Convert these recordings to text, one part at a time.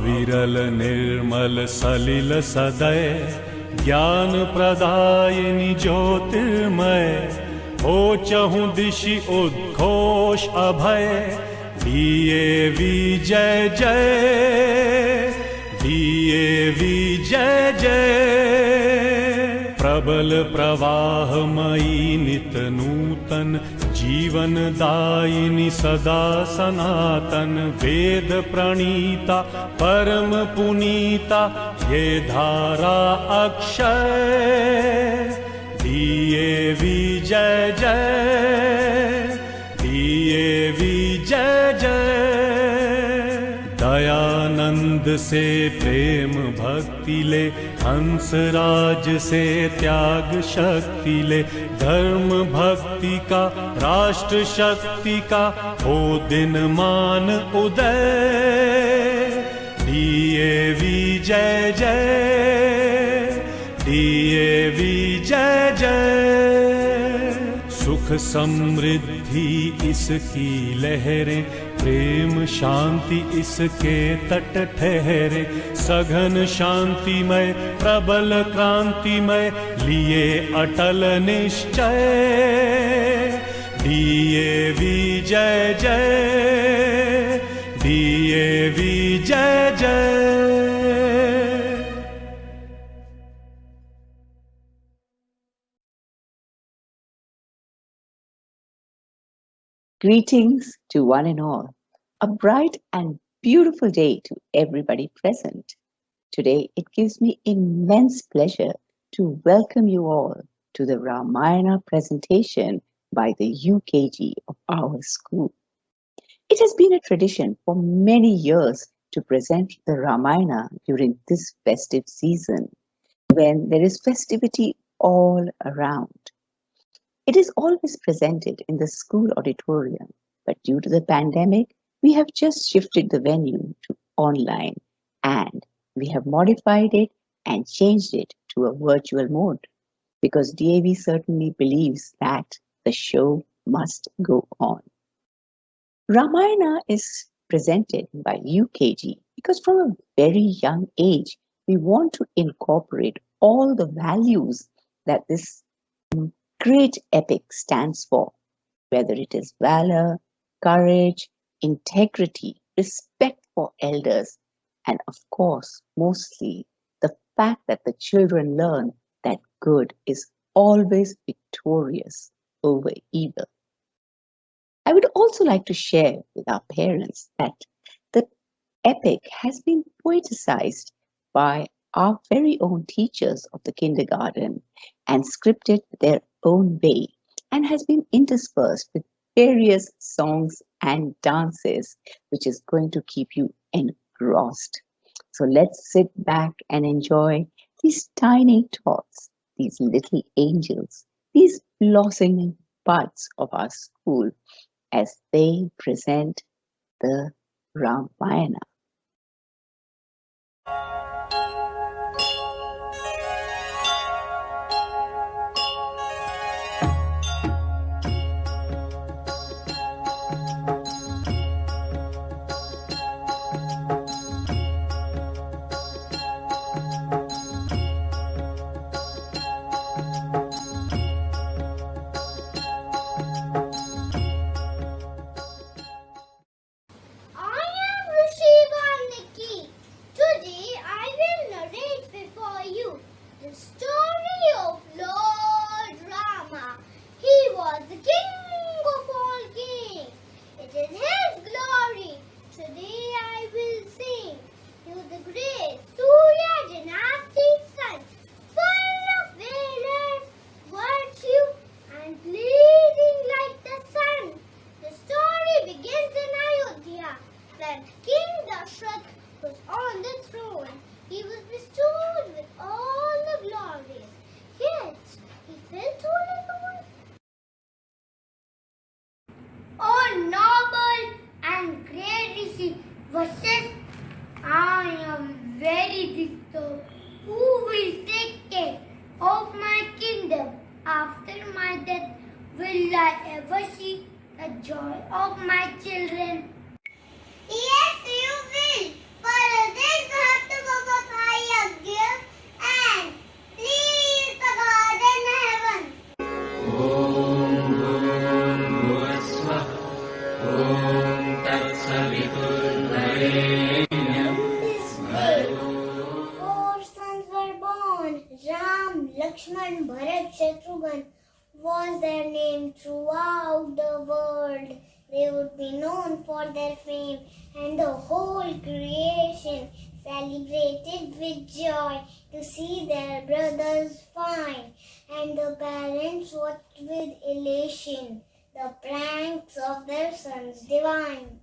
अविरल निर्मल सलिल सदय ज्ञान प्रदायिनी ज्योतिर्मय हो चहु दिशि उद्घोष अभय दिए विजय जय दिए विजय जय प्रबल प्रवाहमयी नित नूतन जीवन दायिनी सदा सनातन वेद प्रणीता परम पुनीता ये धारा अक्षय दिए विजय जय दिए विजय जय दयानंद से प्रेम भक्ति ले हंसराज से त्याग शक्ति ले धर्म भक्ति का राष्ट्र शक्ति का हो दिन मान उदय दिए विजय जय दिए विजय जय सुख समृद्धि इसकी लहरें प्रेम शांति इसके तट ठहरे सघन शांतिमय प्रबल क्रांतिमय लिए अटल निश्चय दिए विजय जय दिए विजय जय। Greetings to one and all. A bright and beautiful day to everybody present. Today, it gives me immense pleasure to welcome you all to the Ramayana presentation by the UKG of our school. It has been a tradition for many years to present the Ramayana during this festive season when there is festivity all around. It is always presented in the school auditorium, but due to the pandemic, we have just shifted the venue to online and we have modified it and changed it to a virtual mode because DAV certainly believes that the show must go on. Ramayana is presented by UKG because from a very young age, we want to incorporate all the values that this great epic stands for, whether it is valor, courage, integrity, respect for elders, and of course, mostly the fact that the children learn that good is always victorious over evil. I would also like to share with our parents that the epic has been poeticized by our very own teachers of the kindergarten and scripted their own way and has been interspersed with various songs and dances, which is going to keep you engrossed. So let's sit back and enjoy these tiny tots, these little angels, these blossoming buds of our school as they present the Ramayana. Will I ever see the joy of my children? Yes, you will. For this Bharat, Shatrughan was their name throughout the world. They would be known for their fame, and the whole creation celebrated with joy to see their brothers fine, and the parents watched with elation the pranks of their sons divine.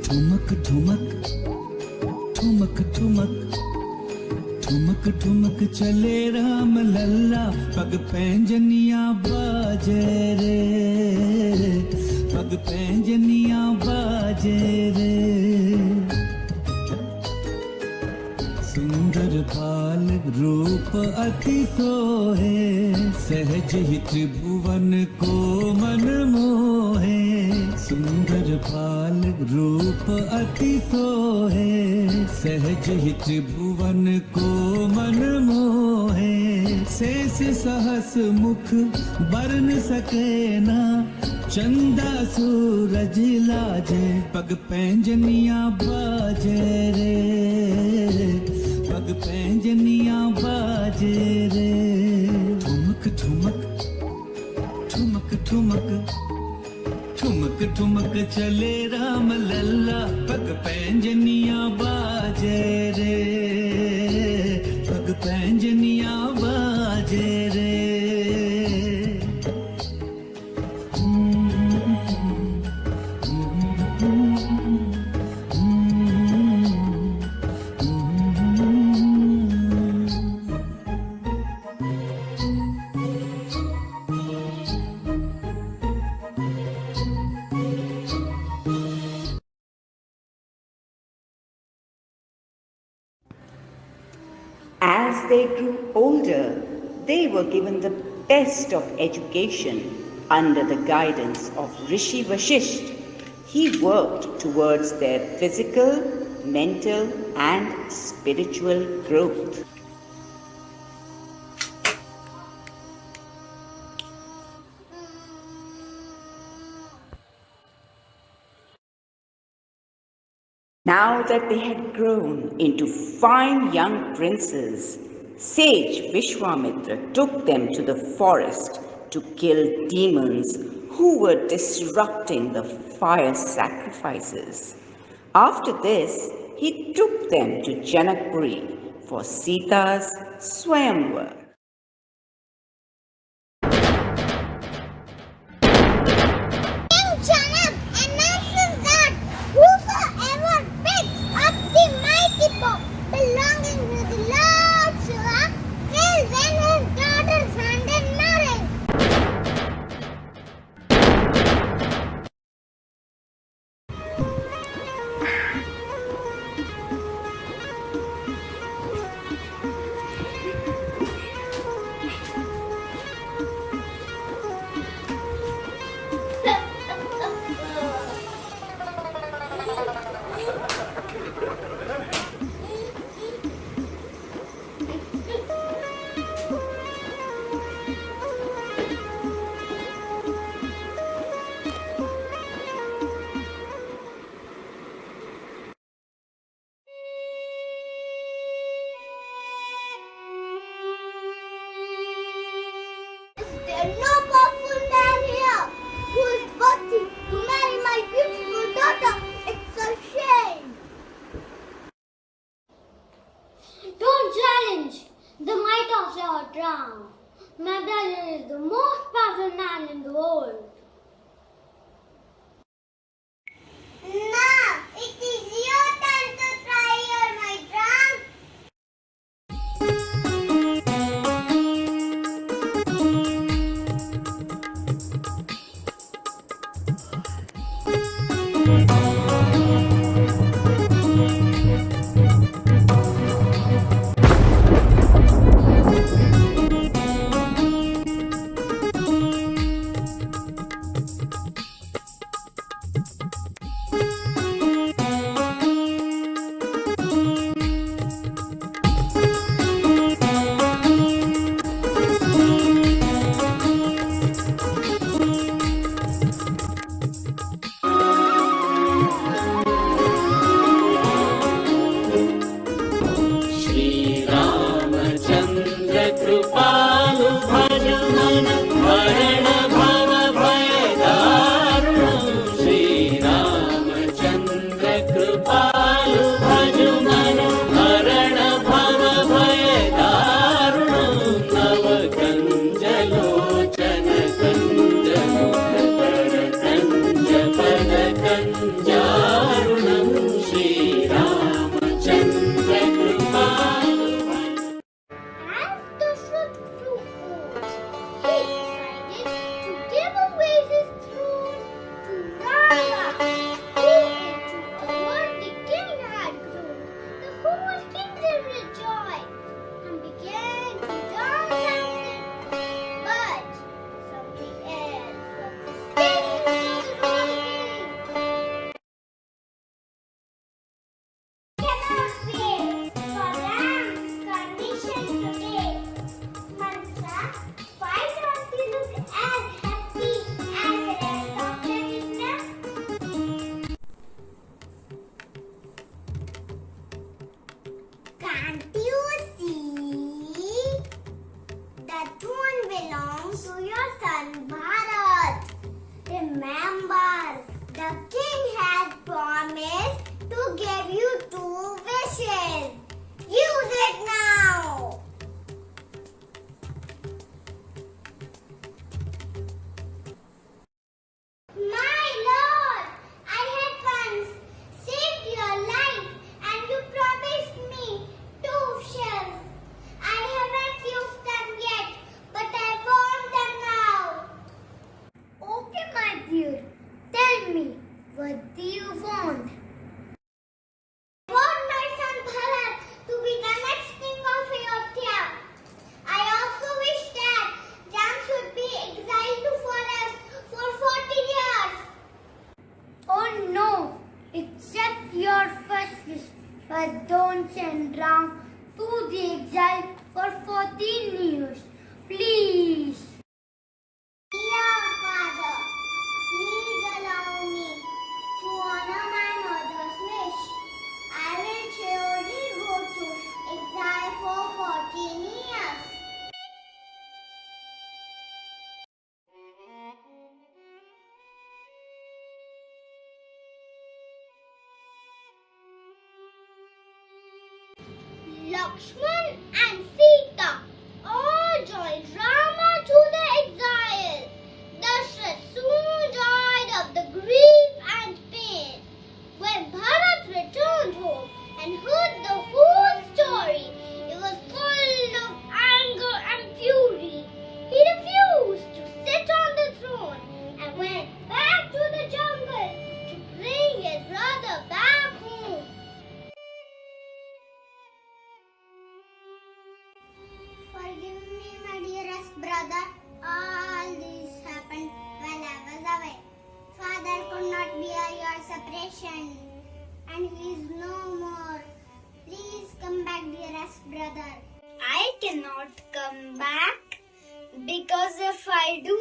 ठुमक ठुमक ठुमक ठुमक ठुमक ठुमक चले राम लल्ला, पग पैंजनिया बाजे रे, पग पैंजनिया बाजे रे। सुंदर बाल रूप अति सोहे, सहज ही त्रिभुवन को मन मोहे। सुंदर बाल रूप अति सोहे, सहज ही त्रिभुवन को मन मोहे। शेष सहस मुख बरन सके ना, चंदा सूरज लाजे, पग पैंजनिया बाजे रे, पग पैंजनिया बाजे रे। ठुमक ठुमक ठुमक ठुमक ठुमक ठुमक चले राम लल्ला, पग पैंजनिया बाजे रे, पग पैंजनिया बाजे रे। As they grew older, they were given the best of education under the guidance of Rishi Vashisht. He worked towards their physical, mental, and spiritual growth. Now that they had grown into fine young princes, sage Vishwamitra took them to the forest to kill demons who were disrupting the fire sacrifices. After this, he took them to Janakpuri for Sita's Swayamvar. Belonging to the Lord Shiva will win his daughter's hand in marriage. There is no powerful man here who is worthy to marry my beautiful daughter. It's a shame. Don't challenge the might of Lord Ram. My brother is the most powerful man in the world. Now it is your turn to try your might, Ram. Who into a word the king had grown. The whole kingdom rejoiced and began to dance and sing. But something else was mistaken for the wrong king. Cannot wait for Ram's condition today. Mansa, why don't you look as happy as the rest of the kingdom? Can't you see? The throne belongs to your son Bharat. Remember, the king had promised to give you 2 wishes. Use it now. My lord, I had once saved your life and you promised me 2 wishes. I haven't used them yet, but I want them now. Okay, my dear. Tell me, what do you want? I want my son Bharat to be the next king of Ayodhya. I also wish that Ram should be exiled to forest for 40 years. Oh no, accept your first wish, but don't send Ram to the exile for 14 years. Please. Dear father, please allow me to honor my mother's wish. I will surely go to exile for 14 years. Lakshman and Sita all joined Rama to the exile. Dashrath soon died of the grief and pain. When Bharat returned home and heard the whole story, he was full of anger and fury. He refused to sit on the throne and went back to the jungle to bring his brother back home. Forgive me, my dearest brother. All this happened while I was away. Father could not bear your separation, and he is no more. Please come back, dearest brother. I cannot come back because if I do,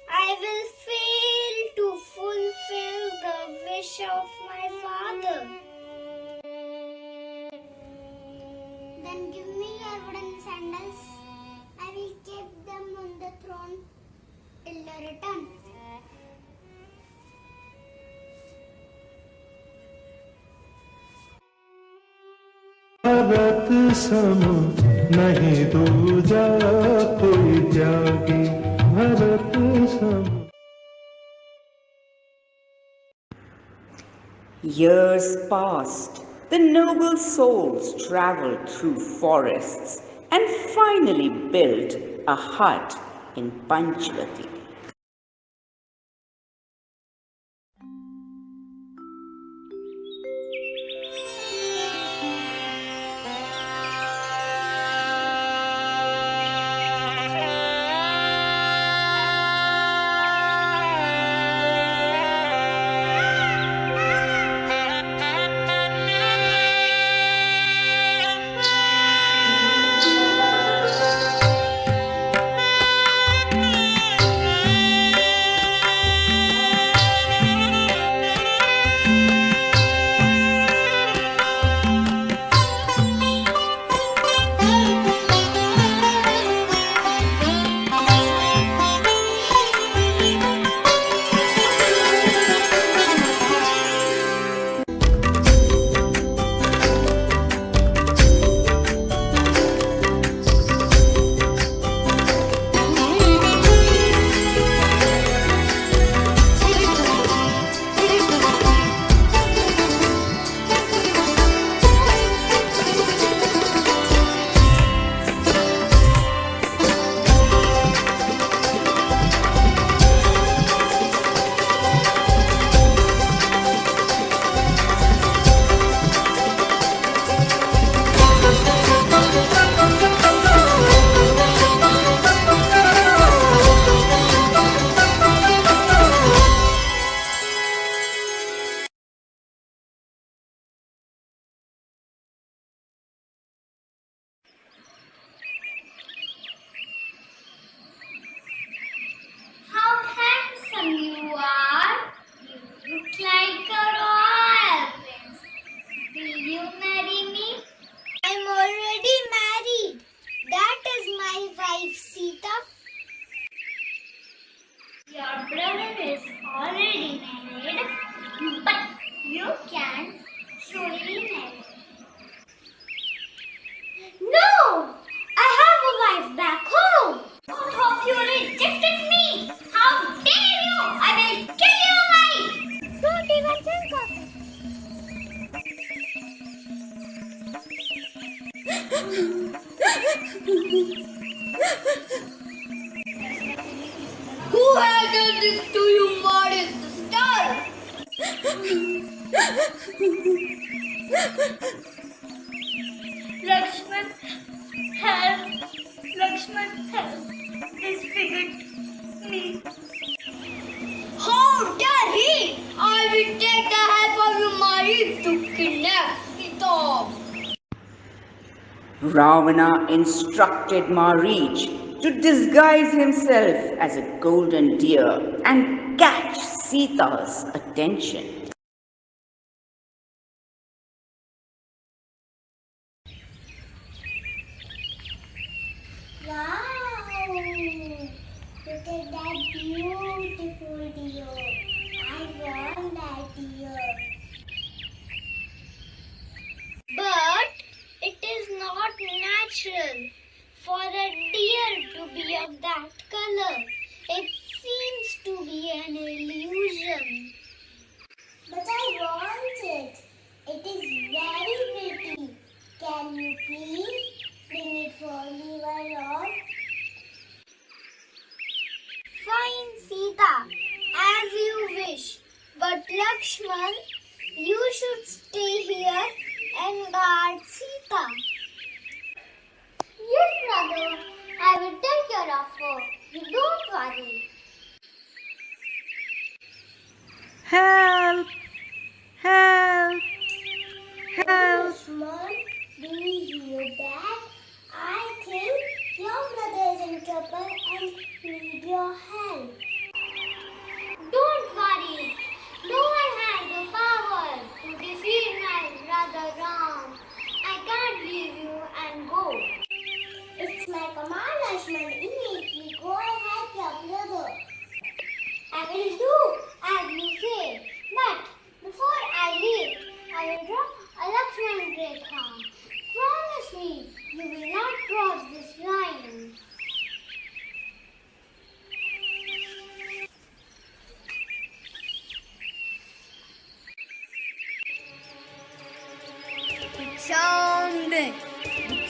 I will fail to fulfill the wish of my father. Then give me your wooden sandals. I will keep them on the throne till your return. Bharat सम नहीं दूजा कोई त्यागी भरत सम. Years passed. The noble souls traveled through forests and finally built a hut in Panchavati. like a royal prince. Will you marry me? I'm already married. That is my wife Sita. Your brother is already married, but you can surely marry. No! I have a wife back home. Both of you rejected me. How dare you! I will kill your wife. Don't even think of it. Who has done this to you, modest sister? Lakshman, help! Lakshman, help! Disfigured me. How dare he! I will take the help of your Mari to kidnap Sita. Ravana instructed Marich to disguise himself as a golden deer and catch Sita's attention. Wow! Look at that beautiful deer. I want that deer. But it is not natural for a deer to be of that color. It seems to be an illusion. But I want it. It is very pretty. Can you please bring it for me, my lord? Fine, Sita, as you wish. But Lakshman, you should stay here and guard Sita. Yes, brother, I will take care of her. You don't worry. Help! Help! Help! Lakshman, do you hear that? I think your brother is in trouble and need your help. Don't worry. No one has the power to defeat my brother Ram. I can't leave you and go. It's my command, Lakshman. Immediately go and help your brother. I will do as you say. But before I leave, I will drop a Lakshman Rekha. Promise me you will not cross this line.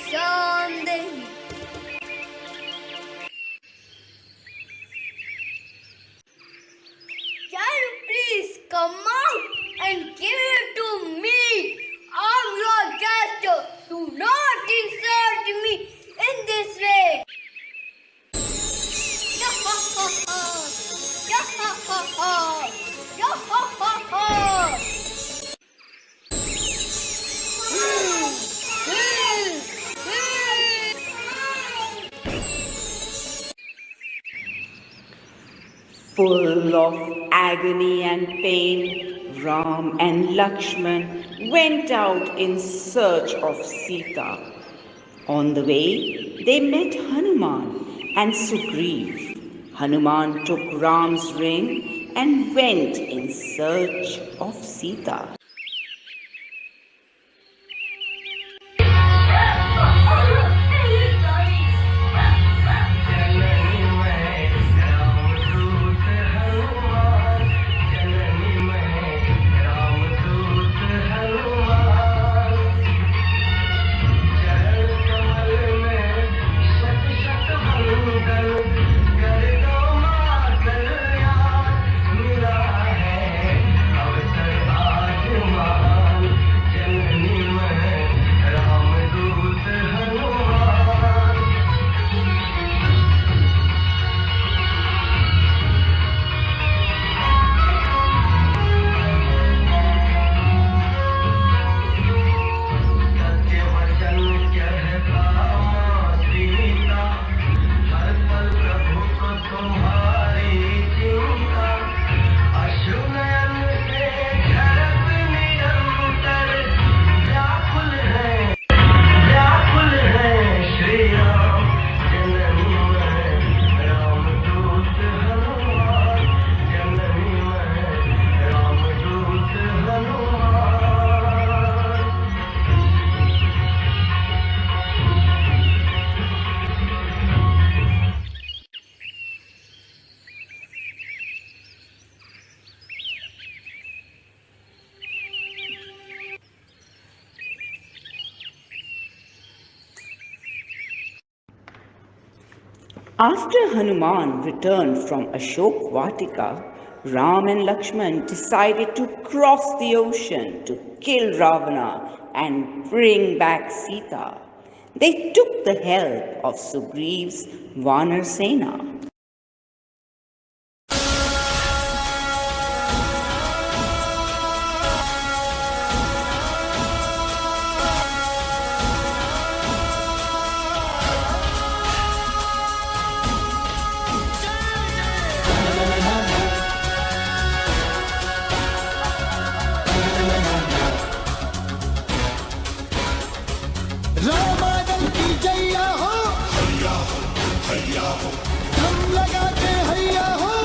Someday. Can you please come out and give it to me? I'm your guest. Do not insult me in this way. Full of agony and pain, Ram and Lakshman went out in search of Sita. On the way, they met Hanuman and Sugriv. Hanuman took Ram's ring and went in search of Sita. After Hanuman returned from Ashok Vatika, Ram and Lakshman decided to cross the ocean to kill Ravana and bring back Sita. They took the help of Sugriva's Vanar Sena. Ramadal की जैया हो, हम लगाते हैया हो,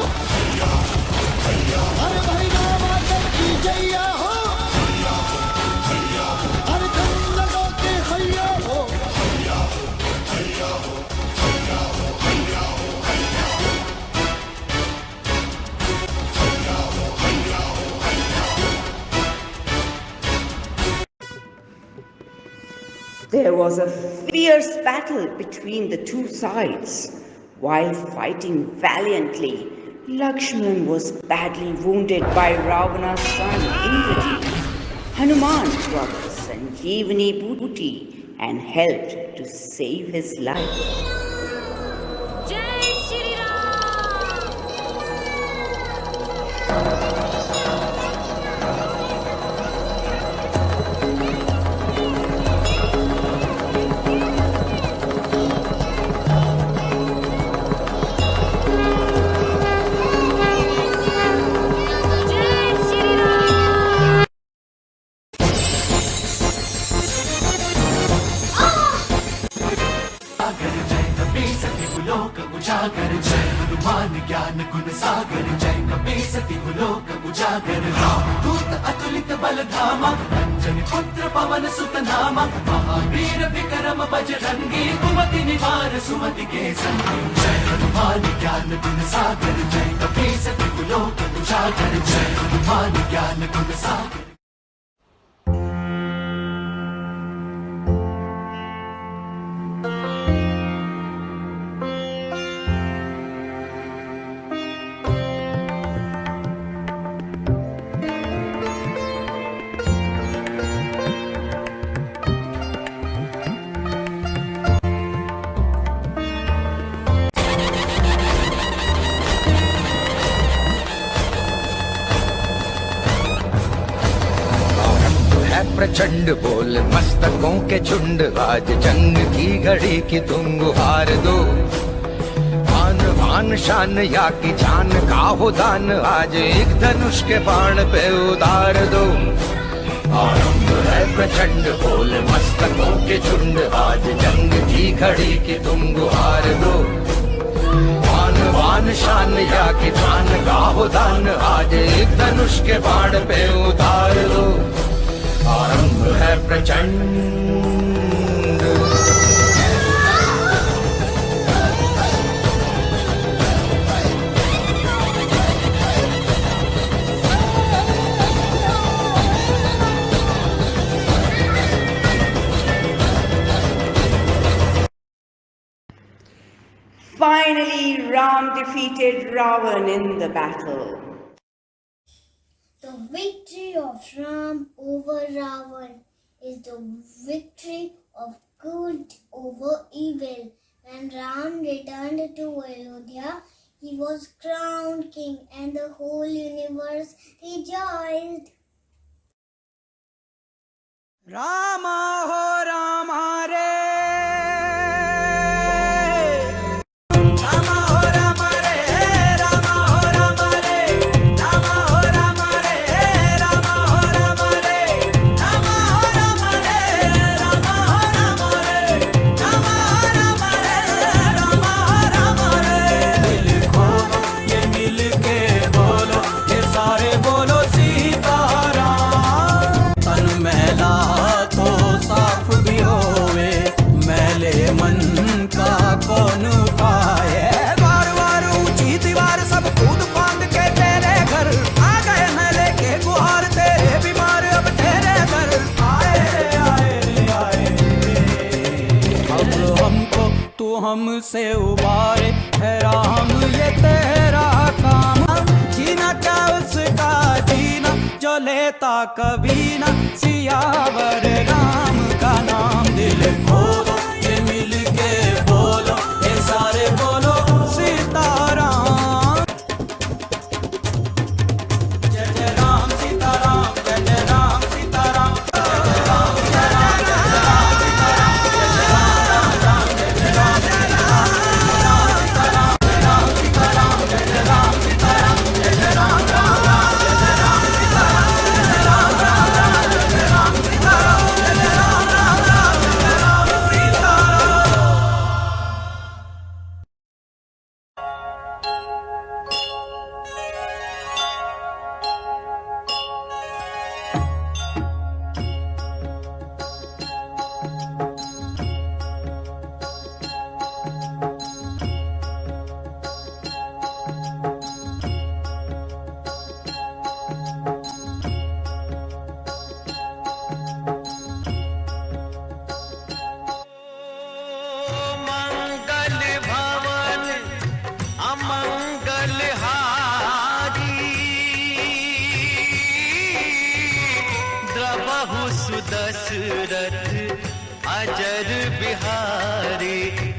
अरे भाई रामादल की जैया हो, अरे हम लगाते हैया हो। There was a fierce battle between the two sides. While fighting valiantly, Lakshman was badly wounded by Ravana's son Indrajit. Hanuman brought Sanjeevani booty and helped to save his life. उजागर जय हनुमान ज्ञान गुण सागर जय कपीसति लोक उजागर दूत अतुलित बल धामा अंजनी पुत्र पवन सुत नामा महावीर विक्रम बजरंगी कुमति निवार सुमति के संगी जय हनुमान ज्ञान गुण सागर जय कपीसति लोक उजागर जय हनुमान ज्ञान गुण सागर। प्रचंड बोल मस्तकों के झुंड आज जंग की घड़ी की तुम गुहार दो आन बान शान या की जान का हो दान आज एक धनुष के बाण पे उतार दो आरंभ है प्रचंड बोल मस्तकों के झुंड आज जंग की घड़ी की तुम गुहार दो आन बान शान या की जान का हो दान आज एक धनुष के बाण पे उतार दो आरंभ है प्रचंड। Finally, Ram defeated Ravan in the battle. The victory of Ram over Ravan is the victory of good over evil. When Ram returned to Ayodhya, he was crowned king and the whole universe rejoiced. Rama हो रामा रे, रामा हो रामा रे, रामा हो रामा रे, रामा हो रामा रे, रामा हो रामा रे, रामा हो रामा रे, रामा हो रामा रे, रामा हो रामा रे, रामा हो रामा रे। दिल खोलो ये मिल के बोलो, ये सारे बोलो सीताराम। तन मैला तो धाम से उबारे है राम ये तेरा काम। जीना क्या उसका जीना जो लेता कभी ना, सियावर राम का नाम दिल खोलो ये मिल के बोलो, ये सारे बोलो सीताराम। जय जय राम सीताराम, जय जय राम सीताराम, जय जय राम सीताराम, जय जय राम सीताराम, जय जय राम राम राम, जय जय राम सीताराम, जय जय राम सीताराम, जय जय राम सीताराम, जय जय राम राम राम, जय जय राम सीताराम, जय जय राम राम राम, जय जय राम सीताराम, जय जय राम राम राम, जय जय राम सीताराम। मंगल भवन अमंगल हारी, द्रवहु सुदशरथ अजर बिहारी।